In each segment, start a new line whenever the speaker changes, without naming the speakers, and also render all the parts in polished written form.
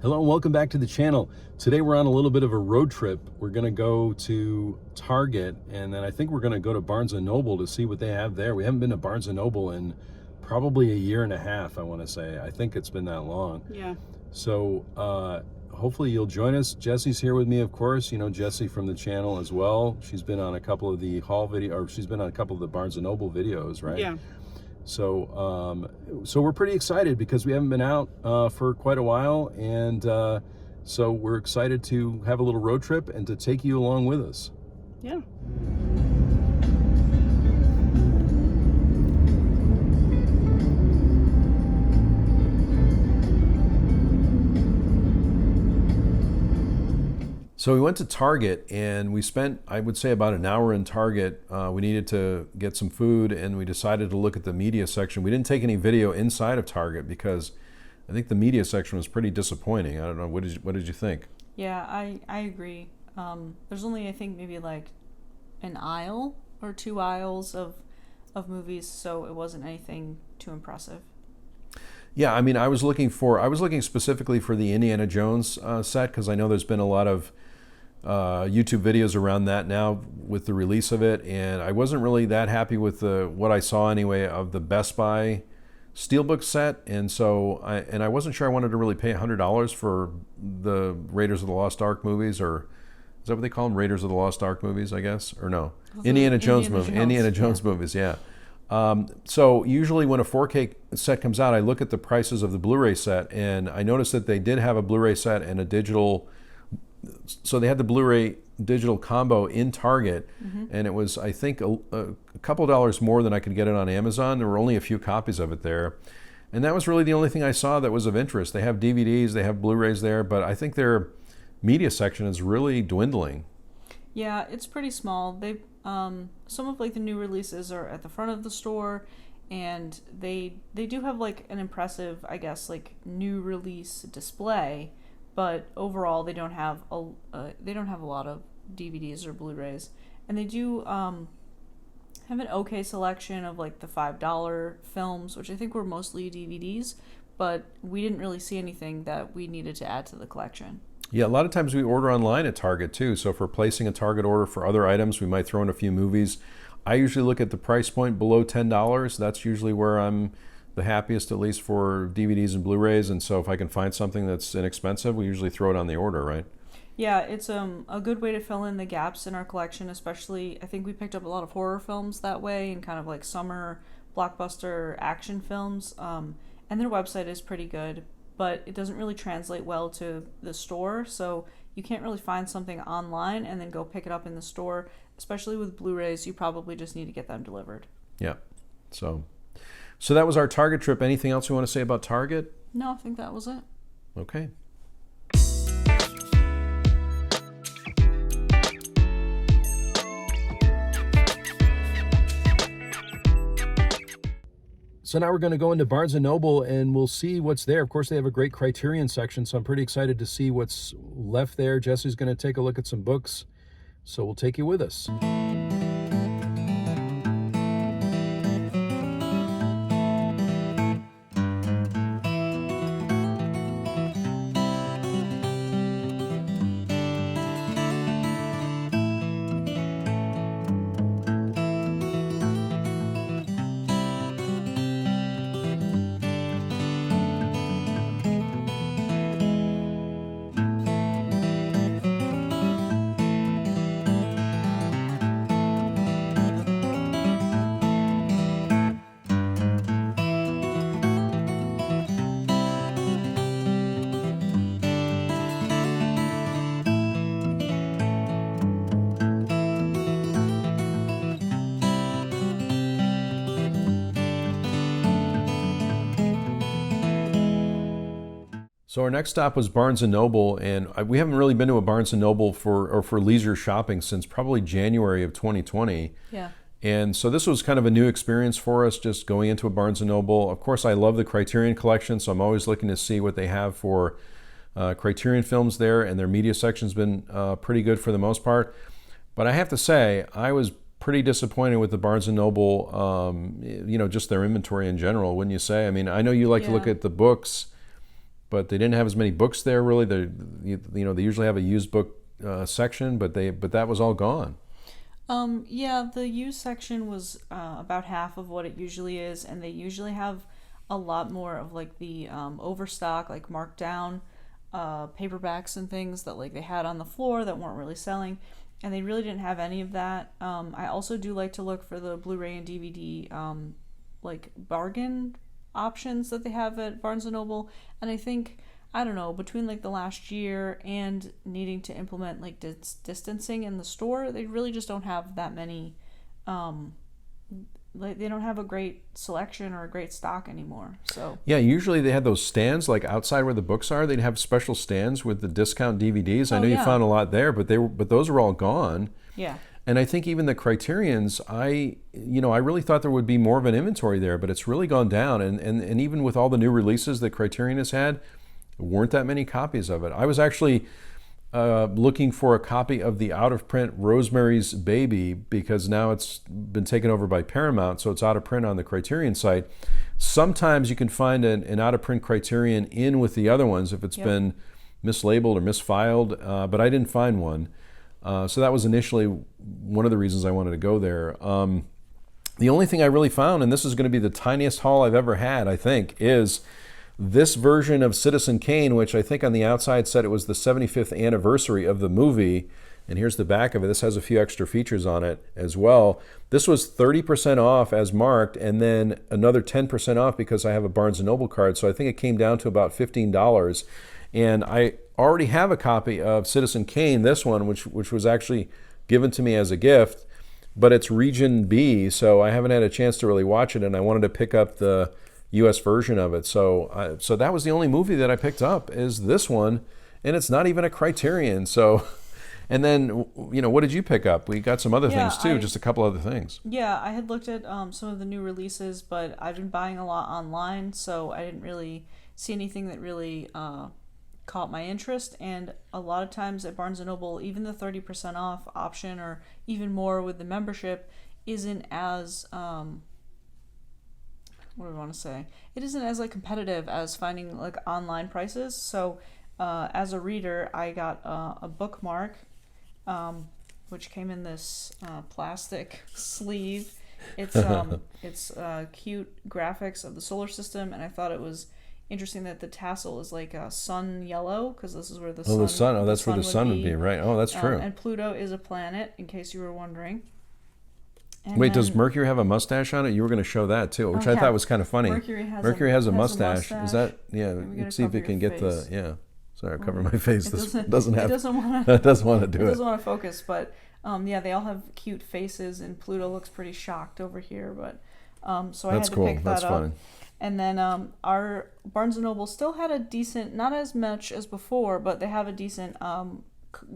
Hello and welcome back to the channel. Today we're on a little bit of a road trip. We're going to go to Target, and then I think we're going to go to Barnes & Noble to see what they have there. We haven't been to Barnes & Noble in probably a year and a half, I want to say. I think it's been that long.
Yeah.
So hopefully you'll join us. Jesse's here with me, of course. You know Jessie from the channel as well. She's been on a couple of the haul video, or she's been on a couple of the Barnes & Noble videos, right?
Yeah.
So, so we're pretty excited because we haven't been out for quite a while, and so we're excited to have a little road trip and to take you along with us.
Yeah.
So we went to Target and we spent, I would say, about an hour in Target. We needed to get some food and we decided to look at the media section. We didn't take any video inside of Target because I think the media section was pretty disappointing. I don't know, what did you think?
Yeah, I agree. There's only, I think, maybe like an aisle or two aisles of movies, so it wasn't anything too impressive.
Yeah, I mean, I was looking specifically for the Indiana Jones set because I know there's been a lot of YouTube videos around that now with the release of it, and I wasn't really that happy with what I saw anyway of the Best Buy Steelbook set, and so I wasn't sure I wanted to really pay $100 for the Raiders of the Lost Ark movies, or is that what they call them, Raiders of the Lost Ark movies, I guess, or no, Indiana Jones movies, yeah. So usually when a 4K set comes out, I look at the prices of the Blu-ray set, and I noticed that they did have a Blu-ray set and a digital. So they had the Blu-ray digital combo in Target, and it was, I think, a couple dollars more than I could get it on Amazon. There were only a few copies of it there, and that was really the only thing I saw that was of interest. They have DVDs, they have Blu-rays there, but I think their media section is really dwindling.
Yeah, it's pretty small. They some of like the new releases are at the front of the store, and they do have like an impressive, I guess, like new release display. But overall, they don't have a lot of DVDs or Blu-rays, and they do have an okay selection of like the $5 films, which I think were mostly DVDs. But we didn't really see anything that we needed to add to the collection.
Yeah, a lot of times we order online at Target too. So if we're placing a Target order for other items, we might throw in a few movies. I usually look at the price point below $10. That's usually where I'm the happiest, at least for DVDs and Blu-rays, and so if I can find something that's inexpensive, we usually throw it on the order, right?
Yeah, it's a good way to fill in the gaps in our collection, especially I think we picked up a lot of horror films that way and kind of like summer blockbuster action films, and their website is pretty good, but it doesn't really translate well to the store, so you can't really find something online and then go pick it up in the store. Especially with Blu-rays, you probably just need to get them delivered.
Yeah, so that was our Target trip. Anything else you want to say about Target?
No, I think that was it.
Okay. So now we're going to go into Barnes & Noble and we'll see what's there. Of course, they have a great Criterion section, so I'm pretty excited to see what's left there. Jesse's going to take a look at some books, so we'll take you with us. So our next stop was Barnes & Noble, and we haven't really been to a Barnes & Noble for leisure shopping since probably January of 2020.
Yeah.
And so this was kind of a new experience for us, just going into a Barnes & Noble. Of course, I love the Criterion collection, so I'm always looking to see what they have for Criterion films there, and their media section's been pretty good for the most part. But I have to say, I was pretty disappointed with the Barnes & Noble, just their inventory in general, wouldn't you say? I mean, I know you like to look at the books, but they didn't have as many books there really. They usually have a used book section, but that was all gone.
Yeah, the used section was about half of what it usually is, and they usually have a lot more of like the overstock, like marked down paperbacks and things that like they had on the floor that weren't really selling, and they really didn't have any of that. I also do like to look for the Blu-ray and DVD like bargain options that they have at Barnes and Noble, and I think, I don't know, between like the last year and needing to implement like distancing in the store, they really just don't have that many like they don't have a great selection or a great stock anymore. So
yeah, usually they had those stands like outside where the books are. They'd have special stands with the discount DVDs. I know you found a lot there, but those were all gone.
Yeah.
And I think even the Criterions, I really thought there would be more of an inventory there, but it's really gone down. And even with all the new releases that Criterion has had, there weren't that many copies of it. I was actually looking for a copy of the out-of-print Rosemary's Baby because now it's been taken over by Paramount, so it's out of print on the Criterion site. Sometimes you can find an out-of-print Criterion in with the other ones if it's been mislabeled or misfiled, but I didn't find one. So that was initially one of the reasons I wanted to go there. The only thing I really found, and this is going to be the tiniest haul I've ever had, I think, is this version of Citizen Kane, which I think on the outside said it was the 75th anniversary of the movie. And here's the back of it. This has a few extra features on it as well. This was 30% off as marked, and then another 10% off because I have a Barnes & Noble card. So I think it came down to about $15. And I already have a copy of Citizen Kane, this one, which was actually given to me as a gift. But it's Region B, so I haven't had a chance to really watch it, and I wanted to pick up the U.S. version of it. So that was the only movie that I picked up, is this one, and it's not even a Criterion. So, and then, what did you pick up? We got some other things too, just a couple other things.
Yeah, I had looked at some of the new releases, but I've been buying a lot online, so I didn't really see anything that really caught my interest. And a lot of times at Barnes & Noble, even the 30% off option, or even more with the membership, isn't as what do I want to say? It isn't as like competitive as finding like online prices. So as a reader, I got a bookmark, which came in this plastic sleeve. It's cute graphics of the solar system, and I thought it was interesting that the tassel is like a sun yellow, because this is where the sun.
Oh, the sun. Oh, that's where the sun would be, right? Oh, that's true.
And Pluto is a planet, in case you were wondering. And
wait, does Mercury have a mustache on it? You were going to show that too, which I thought was kind of funny.
Mercury has a mustache.
Is that, let's see if we can get the, sorry, I'll cover my face. This doesn't
want to
do it. It doesn't want
to focus, but they all have cute faces, and Pluto looks pretty shocked over here, but so I had to pick that up. And then our Barnes & Noble still had a decent, not as much as before, but they have a decent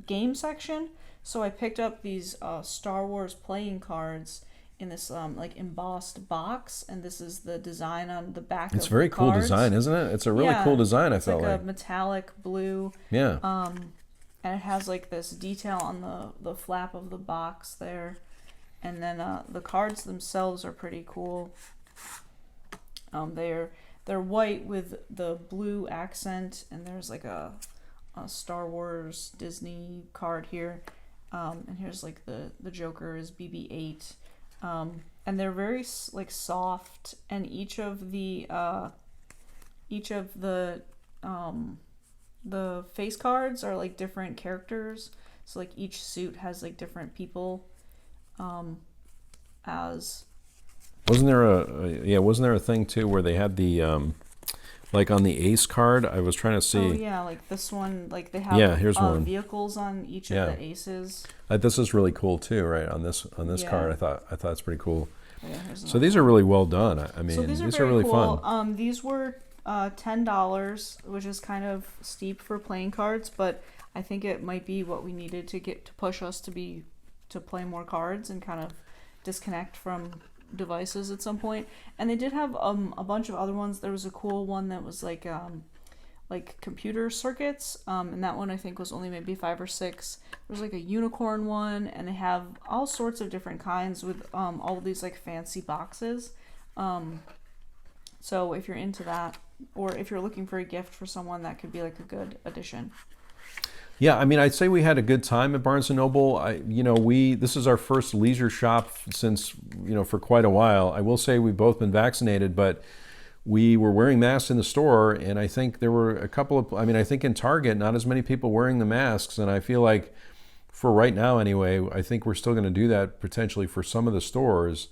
game section. So I picked up these Star Wars playing cards in this like embossed box, and this is the design on the back. It's
very cool design, isn't it? It's a really cool design. I felt like
a metallic blue.
Yeah.
And it has like this detail on the flap of the box there, and then the cards themselves are pretty cool. They're white with the blue accent, and there's like a Star Wars Disney card here. And here's like the Joker is BB-8, and they're very like soft, and each of the face cards are like different characters. So like each suit has like different people as.
Wasn't there a thing too where they had the like on the Ace card? I was trying to see.
Oh yeah, like this one, like they have
here's one.
Vehicles on each of the aces.
This is really cool too, right? On this card, I thought it's pretty cool.
Yeah,
so these are really well done. I mean, these are really
cool.
fun.
These were $10, which is kind of steep for playing cards, but I think it might be what we needed to push us to play more cards and kind of disconnect from devices at some point. And they did have a bunch of other ones. There was a cool one that was like computer circuits, and that one I think was only maybe 5 or 6. There was like a unicorn one, and they have all sorts of different kinds with all of these like fancy boxes. So if you're into that, or if you're looking for a gift for someone, that could be like a good addition.
Yeah, I mean, I'd say we had a good time at Barnes & Noble. This is our first leisure shop since, for quite a while. I will say we've both been vaccinated, but we were wearing masks in the store, and I think there were I think in Target, not as many people wearing the masks, and I feel like for right now anyway, I think we're still going to do that potentially for some of the stores.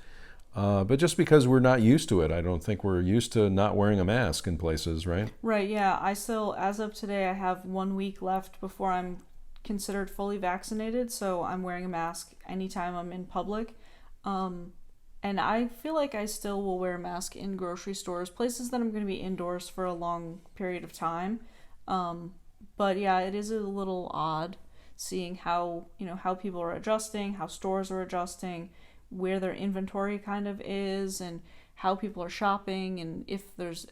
But just because we're not used to it, I don't think we're used to not wearing a mask in places, right?
Right, yeah. I still, as of today, I have 1 week left before I'm considered fully vaccinated, so I'm wearing a mask anytime I'm in public. And I feel like I still will wear a mask in grocery stores, places that I'm going to be indoors for a long period of time. But yeah, it is a little odd seeing how people are adjusting, how stores are adjusting, where their inventory kind of is, and how people are shopping, and if there's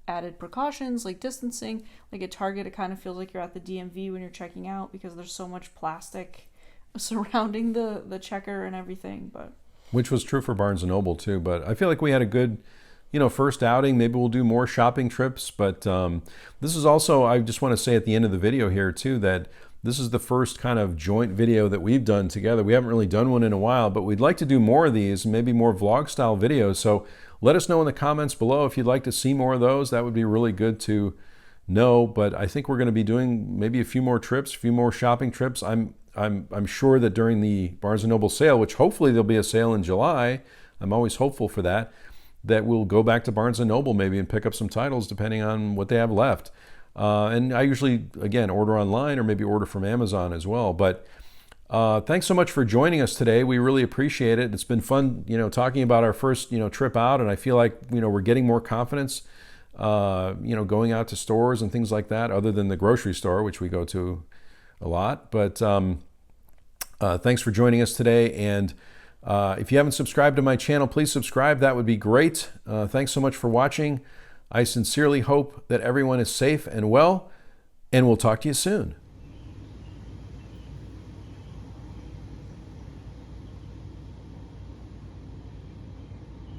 added precautions like distancing. Like at Target, it kind of feels like you're at the DMV when you're checking out because there's so much plastic surrounding the checker and everything. But
which was true for Barnes & Noble too. But I feel like we had a good first outing. Maybe we'll do more shopping trips. But this is also, I just want to say at the end of the video here too, that this is the first kind of joint video that we've done together. We haven't really done one in a while, but we'd like to do more of these, maybe more vlog style videos. So let us know in the comments below if you'd like to see more of those. That would be really good to know. But I think we're going to be doing maybe a few more trips, a few more shopping trips. I'm sure that during the Barnes & Noble sale, which hopefully there'll be a sale in July, I'm always hopeful for that we'll go back to Barnes & Noble maybe and pick up some titles depending on what they have left. And I usually, again, order online or maybe order from Amazon as well. But thanks so much for joining us today. We really appreciate it. It's been fun, talking about our first, trip out. And I feel like, we're getting more confidence, going out to stores and things like that, other than the grocery store, which we go to a lot. But thanks for joining us today. And if you haven't subscribed to my channel, please subscribe. That would be great. Thanks so much for watching. I sincerely hope that everyone is safe and well, and we'll talk to you soon.